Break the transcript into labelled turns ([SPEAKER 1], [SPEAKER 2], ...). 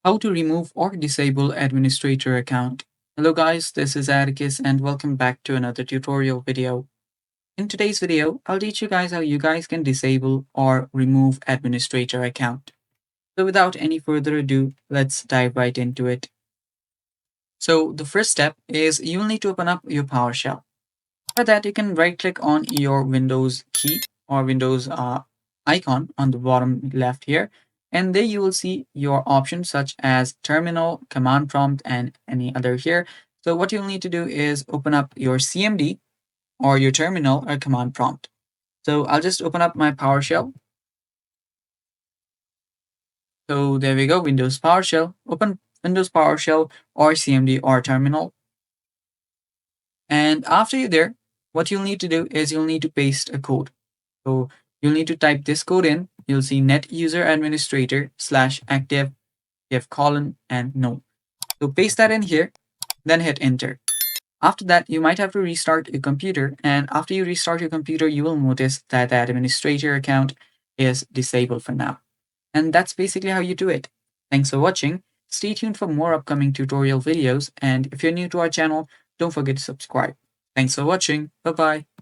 [SPEAKER 1] How to remove or disable administrator account. Hello guys, this is Atticus and welcome back to another tutorial video. In today's video, I'll teach you guys how you guys can disable or remove administrator account. So without any further ado, let's dive right into it. So the first step is you'll need to open up your PowerShell. For that, you can right click on your Windows key or Windows icon on the bottom left here. And there you will see your options such as terminal, command prompt, and any other here. So what you'll need to do is open up your CMD or your terminal or command prompt. So I'll just open up my PowerShell. So there we go, Windows PowerShell. Open Windows PowerShell or CMD or terminal. And after you're there, what you'll need to do is you'll need to paste a code. So you'll need to type this code in. You'll see net user administrator /active, give colon and no. So paste that in here, then hit enter. After that, you might have to restart your computer. And after you restart your computer, you will notice that the administrator account is disabled for now. And that's basically how you do it. Thanks for watching. Stay tuned for more upcoming tutorial videos. And if you're new to our channel, don't forget to subscribe. Thanks for watching. Bye bye.